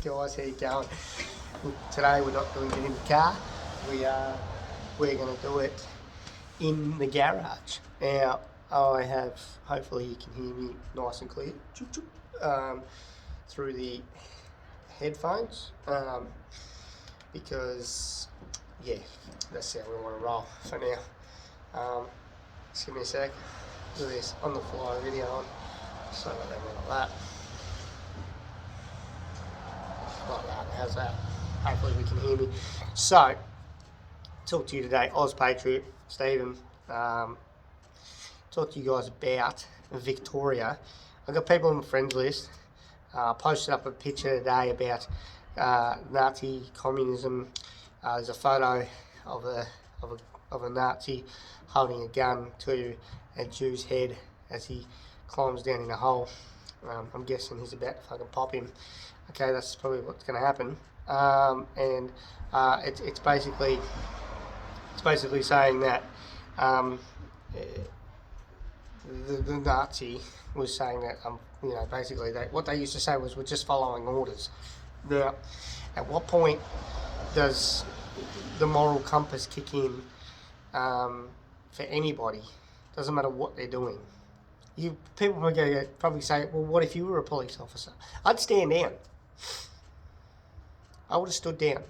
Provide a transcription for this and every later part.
Guys, how you going? Today we're not doing it in the car. We're going to do it in the garage. Now I have, hopefully you can hear me nice and clear, through the headphones, because yeah, that's how we want to roll for now. Just give me a sec. Do this on the fly video on, so like that. Like that. How's that? Hopefully we can hear me. So, talk to you today, Oz Patriot, Stephen. Talk to you guys about Victoria. I've got people on my friends list. Posted up a picture today about Nazi communism. There's a photo of a Nazi holding a gun to a Jew's head as he climbs down in a hole. I'm guessing he's about to fucking pop him. Okay, that's probably what's going to happen. It's basically saying that the Nazi was saying that basically what they used to say was we're just following orders. Now, at what point does the moral compass kick in for anybody? Doesn't matter what they're doing. People are going to probably say, well, what if you were a police officer? I'd stand down. I would have stood down.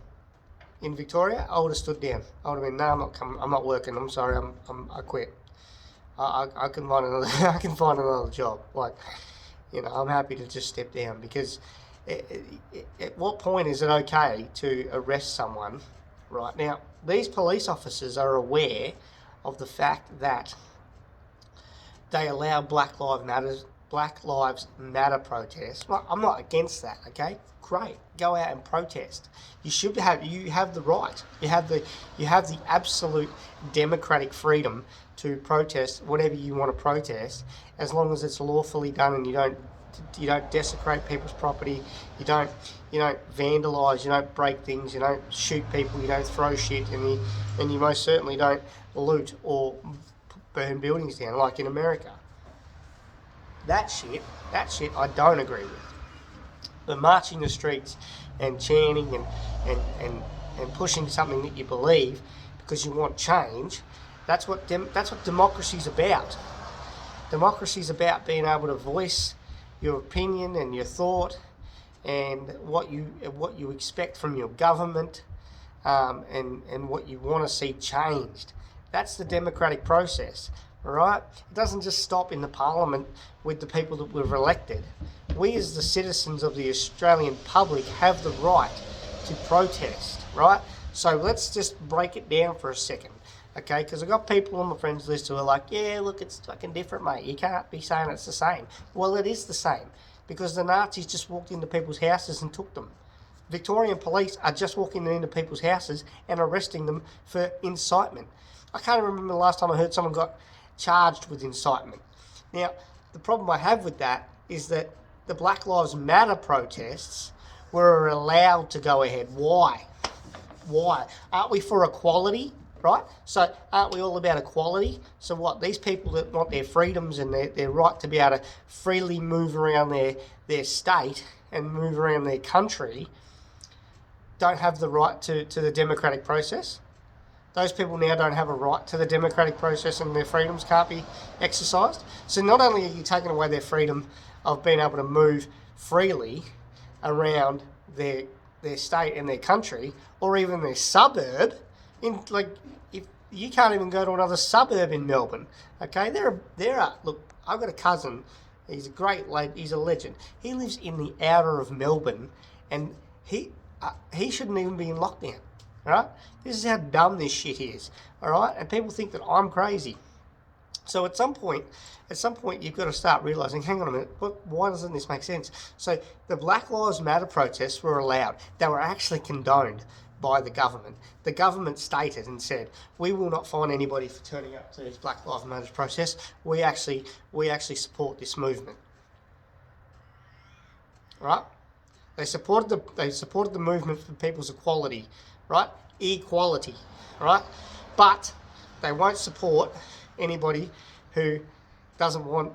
In Victoria, I would have stood down. I would have been, no, I'm not coming. I'm not working. I'm sorry. I quit. I can find another. I can find another job. I'm happy to just step down, because at what point is it okay to arrest someone? Right now, these police officers are aware of the fact that they allow Black Lives Matter protests. Well, I'm not against that. Okay, great, go out and protest. You have the right. You have the absolute democratic freedom to protest whatever you want to protest, as long as it's lawfully done and you don't desecrate people's property, you don't vandalise, you don't break things, you don't shoot people, you don't throw shit, and you most certainly don't loot or burn buildings down like in America. That shit I don't agree with. But marching the streets and chanting and pushing something that you believe because you want change, that's what democracy's about. Democracy's about being able to voice your opinion and your thought and what you expect from your government, and what you want to see changed. That's the democratic process, all right? It doesn't just stop in the parliament with the people that we've elected. We as the citizens of the Australian public have the right to protest, right? So let's just break it down for a second, okay? Because I've got people on my friends list who are like, yeah, look, it's fucking different, mate. You can't be saying it's the same. Well, it is the same, because the Nazis just walked into people's houses and took them. Victorian police are just walking into people's houses and arresting them for incitement. I can't remember the last time I heard someone got charged with incitement. Now, the problem I have with that is that the Black Lives Matter protests were allowed to go ahead. Why? Aren't we for equality, right? So aren't we all about equality? So what, these people that want their freedoms and their right to be able to freely move around their state and move around their country don't have the right to the democratic process? Those people now don't have a right to the democratic process, and their freedoms can't be exercised. So not only are you taking away their freedom of being able to move freely around their state and their country, or even their suburb, if you can't even go to another suburb in Melbourne, okay? There are. Look, I've got a cousin. He's a great lad. He's a legend. He lives in the outer of Melbourne, and he shouldn't even be in lockdown. All right? This is how dumb this shit is. All right? And people think that I'm crazy. So at some point, you've got to start realising, hang on a minute, why doesn't this make sense? So the Black Lives Matter protests were allowed. They were actually condoned by the government. The government stated and said, we will not fine anybody for turning up to this Black Lives Matter protest. We actually support this movement. Right? They supported the movement for people's equality, right? Equality, right? But they won't support anybody who doesn't want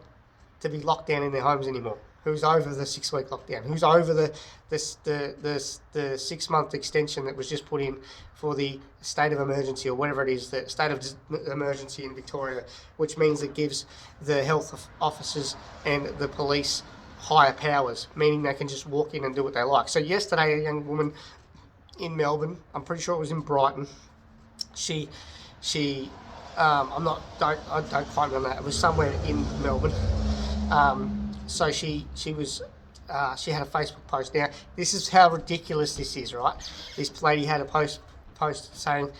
to be locked down in their homes anymore. who's over the 6-week lockdown, who's over the 6-month extension that was just put in for the state of emergency, or whatever it is, the state of emergency in Victoria, which means it gives the health officers and the police higher powers, meaning they can just walk in and do what they like. So yesterday, a young woman in Melbourne, I'm pretty sure it was in Brighton, she I don't quite remember that. It was somewhere in Melbourne. So she had a Facebook post. Now, this is how ridiculous this is, right? This lady had a post saying,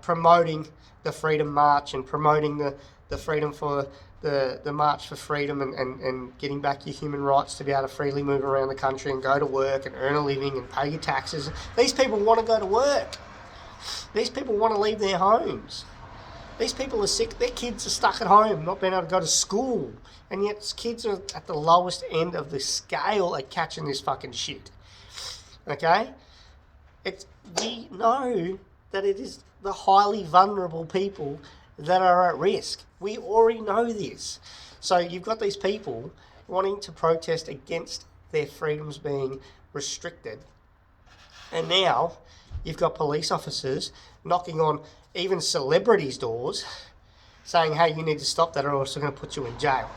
promoting the Freedom March and promoting the freedom for the March for Freedom and getting back your human rights to be able to freely move around the country and go to work and earn a living and pay your taxes. These people want to go to work. These people want to leave their homes. These people are sick. Their kids are stuck at home, not being able to go to school. And yet kids are at the lowest end of the scale at catching this fucking shit. Okay? We know that it is the highly vulnerable people that are at risk. We already know this. So you've got these people wanting to protest against their freedoms being restricted. And now you've got police officers knocking on even celebrities' doors saying, hey, you need to stop that or else we're going to put you in jail.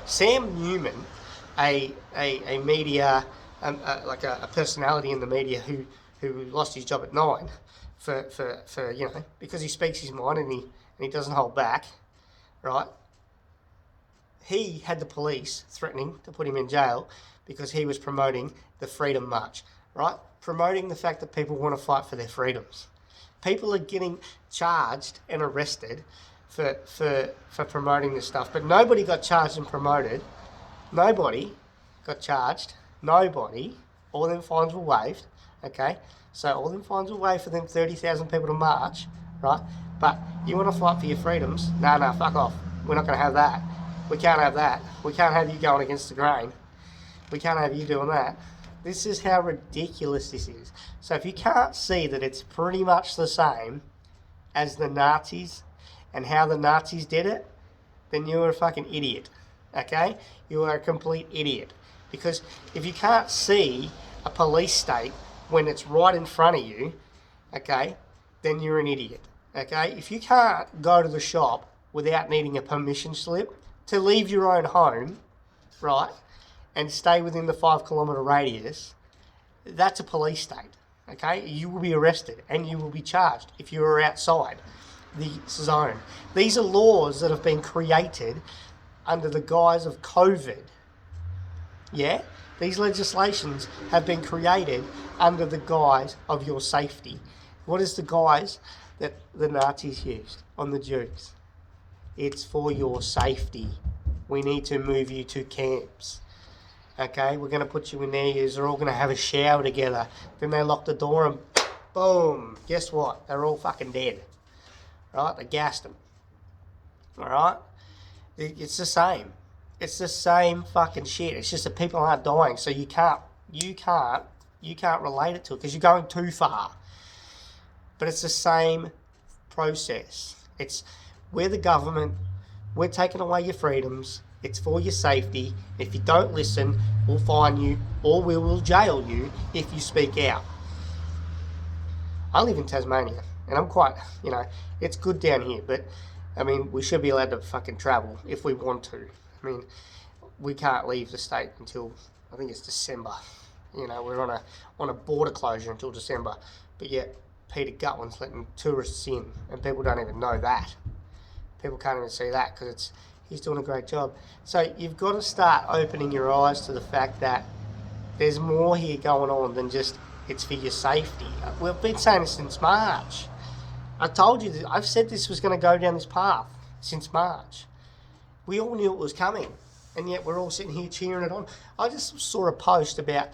Sam Newman, a media, like a personality in the media who lost his job at Nine for because he speaks his mind and he doesn't hold back, right? He had the police threatening to put him in jail because he was promoting the Freedom March, right? Promoting the fact that people want to fight for their freedoms. People are getting charged and arrested for promoting this stuff, but nobody got charged and promoted. Nobody got charged. Nobody. All them fines were waived. Okay, so all them fines were waived for them 30,000 people to march, right? But you want to fight for your freedoms? No, fuck off. We're not going to have that. We can't have that. We can't have you going against the grain. We can't have you doing that. This is how ridiculous this is. So if you can't see that it's pretty much the same as the Nazis and how the Nazis did it, then you're a fucking idiot, okay? You are a complete idiot. Because if you can't see a police state when it's right in front of you, okay, then you're an idiot, okay? If you can't go to the shop without needing a permission slip to leave your own home, right, and stay within the 5-kilometre radius, that's a police state, okay? You will be arrested and you will be charged if you are outside the zone. These are laws that have been created under the guise of COVID, yeah? These legislations have been created under the guise of your safety. What is the guise that the Nazis used on the Jews? It's for your safety. We need to move you to camps. Okay, we're going to put you in there. You're all going to have a shower together. Then they lock the door and boom. Guess what? They're all fucking dead. Right? They gassed them. Alright? It's the same. It's the same fucking shit. It's just that people aren't dying. So you can't relate it to it because you're going too far. But it's the same process. We're the government. We're taking away your freedoms. It's for your safety. If you don't listen, we'll fine you or we will jail you if you speak out. I live in Tasmania and I'm quite, it's good down here, but I mean, we should be allowed to fucking travel if we want to. I mean, we can't leave the state until, I think it's December. We're on a border closure until December, but yet Peter Gutwin's letting tourists in and people don't even know that. People can't even see that because he's doing a great job. So you've got to start opening your eyes to the fact that there's more here going on than just it's for your safety. We've been saying this since March. I told you that I've said this was going to go down this path since March. We all knew it was coming, and yet we're all sitting here cheering it on. I just saw a post about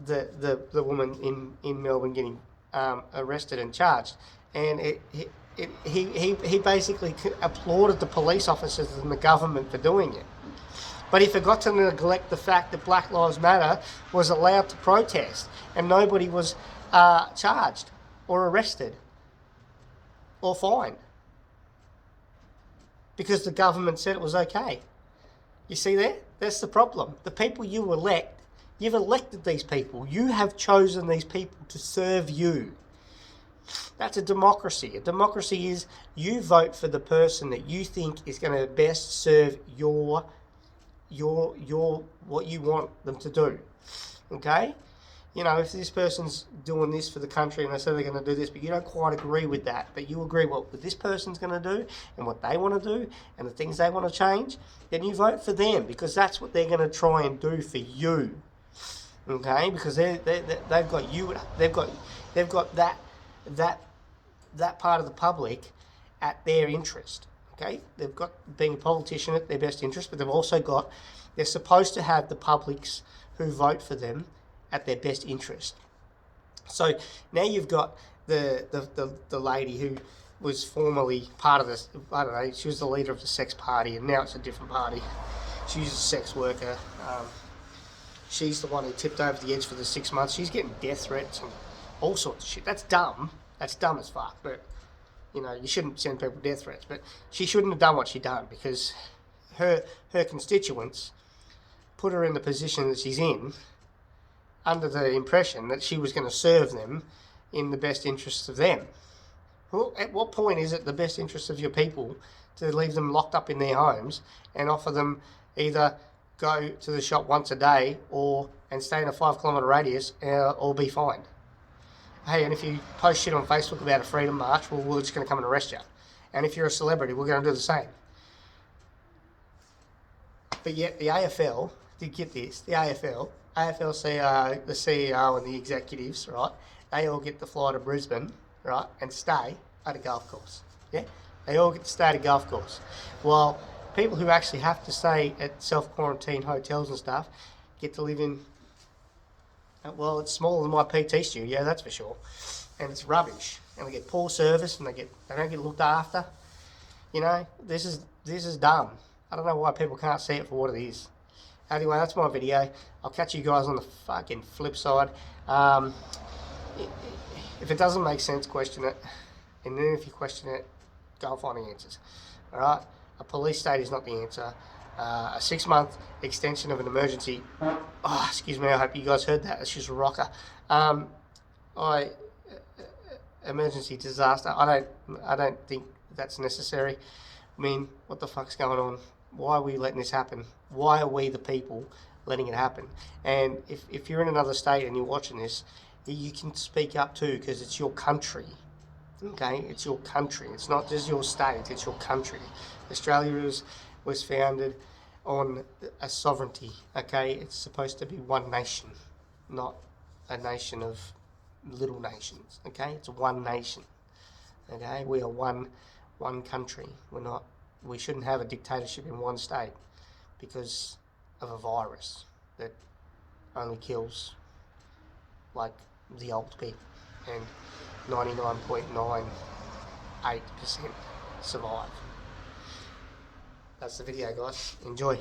the woman in Melbourne getting arrested and charged, and he basically applauded the police officers and the government for doing it. But he forgot to neglect the fact that Black Lives Matter was allowed to protest and nobody was charged or arrested or fined because the government said it was okay. You see there? That's the problem. The people you elect, you've elected these people. You have chosen these people to serve you. That's a democracy. A democracy is you vote for the person that you think is going to best serve your what you want them to do. Okay? You know, if this person's doing this for the country and they say they're going to do this, but you don't quite agree with that, but you agree what this person's going to do and what they want to do and the things they want to change, then you vote for them because that's what they're going to try and do for you. Okay? Because they've got you. They've got that part of the public at their interest. Okay? They've got being a politician at their best interest, but they've also got, they're supposed to have the publics who vote for them at their best interest. So now you've got the lady who was formerly part of this, I don't know, she was the leader of the sex party and now it's a different party. She's a sex worker. She's the one who tipped over the edge for the 6 months. She's getting death threats and all sorts of shit. That's dumb. That's dumb as fuck. But, you know, you shouldn't send people death threats. But she shouldn't have done what she done because her constituents put her in the position that she's in under the impression that she was going to serve them in the best interests of them. Well, at what point is it the best interest of your people to leave them locked up in their homes and offer them either go to the shop once a day and stay in a 5 kilometre radius or be fined? Hey, and if you post shit on Facebook about a freedom march, well, we're just going to come and arrest you. And if you're a celebrity, we're going to do the same. But yet the AFL, did get this, the AFL CEO, the CEO and the executives, right, they all get to fly to Brisbane, right, and stay at a golf course. Yeah? They all get to stay at a golf course. While people who actually have to stay at self-quarantine hotels and stuff get to live in, well, it's smaller than my PT studio, that's for sure. And it's rubbish. And they get poor service and they don't get looked after. You know, this is dumb. I don't know why people can't see it for what it is. Anyway, that's my video. I'll catch you guys on the fucking flip side. If it doesn't make sense, question it. And then if you question it, go and find the answers. Alright? A police state is not the answer. A 6-month extension of an emergency. Oh, excuse me, I hope you guys heard that. It's just a rocker. Emergency disaster. I don't think that's necessary. I mean, what the fuck's going on? Why are we letting this happen? Why are we the people letting it happen? And if you're in another state and you're watching this, you can speak up too because it's your country. Okay, it's your country. It's not just your state, it's your country. Australia was founded on a sovereignty, okay? It's supposed to be one nation, not a nation of little nations, okay? It's one nation, okay? We are one country. We shouldn't have a dictatorship in one state because of a virus that only kills like the old people and 99.98% survive. That's the video, guys. Enjoy.